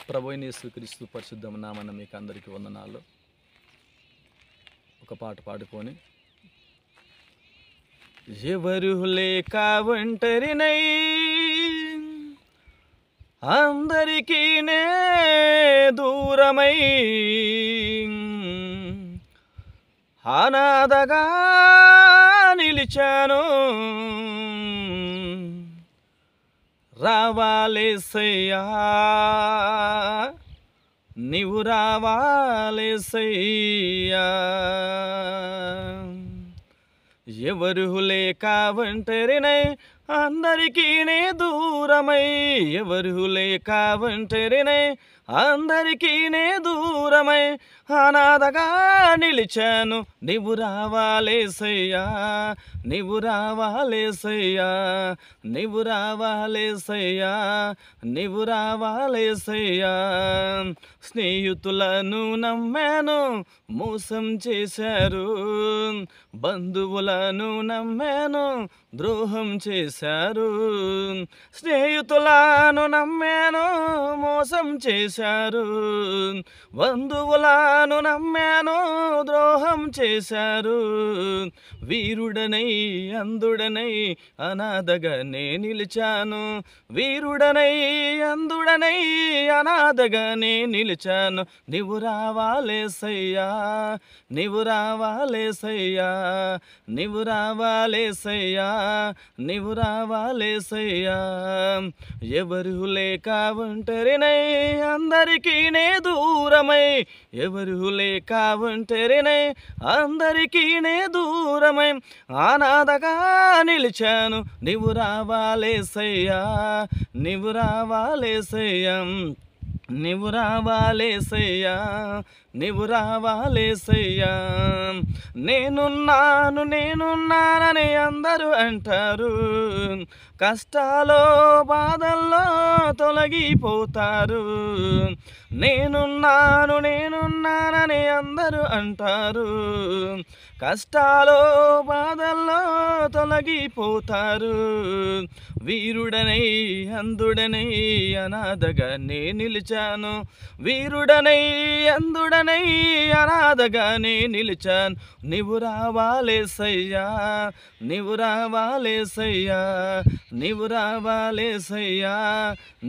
ప్రభువైన యేసుక్రీస్తు పరిశుద్ధ నామమున మీకు అందరికీ వందనాలు. ఒక పాట పాడుకొని ఎవరు లేక ఒంటరినై అందరికీ నే దూరమై అనాథగా నిలిచాను. రావాలేసయ్యా నీవు రావాలేసయ్యా. ఎవరు లేక ఒంటరినై అందరికీ నే దూరమై, ఎవరు లేక ఒంటరినై అందరికీ నే దూరమై అనాథగా నిలిచాను. నీవు రావాలేసయ్యా నీవు రావాలేసయ్యా నీవు రావాలేసయ్యా నీవు రావాలేసయ్యా. స్నేహితులను నమ్మాను మోసం చేశారు, బంధువులను నమ్మాను ద్రోహం చేశారు. స్నేహితులను నమ్మాను మోసం చేశారు, బంధువులను నమ్మాను ద్రోహం చేశారు. వీరుడనై అందుడనై అనాథగా నే నిలిచాను, వీరుడనై అందుడనై అనాథగా నే నిలిచాను. నీవు రావాలేసయ్యా నీవు రావాలేసయ్యా నీవు రావాలేసయ్యా నీవు రావాలేసయ్యా. ఎవరు లేక ఒంటరినై అందరికీ నే దూరమై, ఎవరు లేక ఒంటరినై అందరికీ నే దూరమై అనాథగా నిలిచాను. నీవు రావాలేసయ్యా నీవు రావాలేసయ్యా నీవు రావాలేసయ్యా నీవు రావాలేసయ్యా. నేనున్నాను నేనున్నానని అందరూ అంటారు, కష్టాలో బాధల్లో తొలగిపోతారు. నేనున్నాను నేనున్నానని అందరూ అంటారు, కష్టాలో బాధల్లో తొలగిపోతారు. వీరుడనై అందుడనై అనాథగా నే నిలిచాను, వీరుడనై అందుడనై అనాథగా నే నిలిచాను. నీవు రావాలేసయ్యా నీవు రావాలేసయ్యా నీవు రావాలేసయ్యా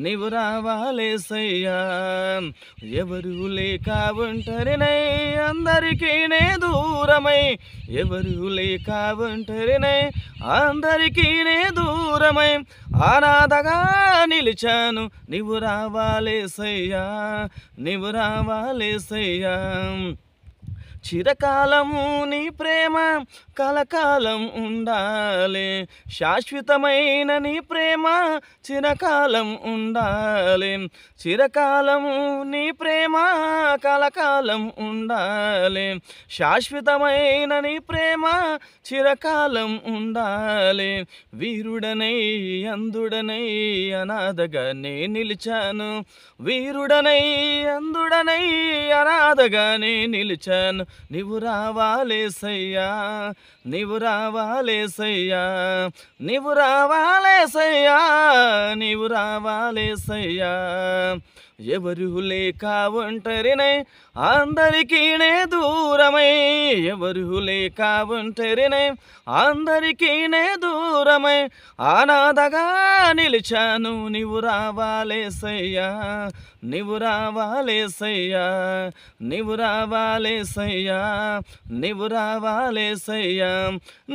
నీవు రావాలేసయ్యా. ఎవరు లేక ఒంటరినై అందరికీ నే దూరమై, ఎవరు లేక ఒంటరినై అందరికీ నే దూరమై అనాథగా నిలిచాను. నీవు రావాలేసయ్యా నీవు రావాలేసయ్యా. చిరకాలము నీ ప్రేమ కలకాలం ఉండాలి, శాశ్వతమైన నీ ప్రేమ చిరకాలం ఉండాలి. చిరకాలము నీ ప్రేమ కలకాలం ఉండాలి, శాశ్వతమైన నీ ప్రేమ చిరకాలం ఉండాలి. వీరుడనై అందుడనై అనాథగా నే నిలిచాను, వీరుడనై అందుడనై అనాథగా నే నిలిచాను. నీవు రావాలేసయ్యా నీవు రావాలేసయ్యా నీవు రావాలేసయ్యా నీవు రావాలేసయ్యా. ఎవరు లేక ఒంటరినై అందరికీ నే దూరమై, ఎవరు లేక ఒంటరినై అందరికీ నే దూరమై అనాథగా నిలిచాను. నీవు రావాలేసయ్యా నీవు రావాలేసయ్యా నీవు రావాలేసయ్యా నీవు రావాలేసయ్యా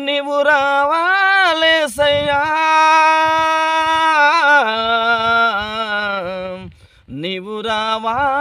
నీవు రావాలేసయ్యా నీవు రావాలేసయ్యా.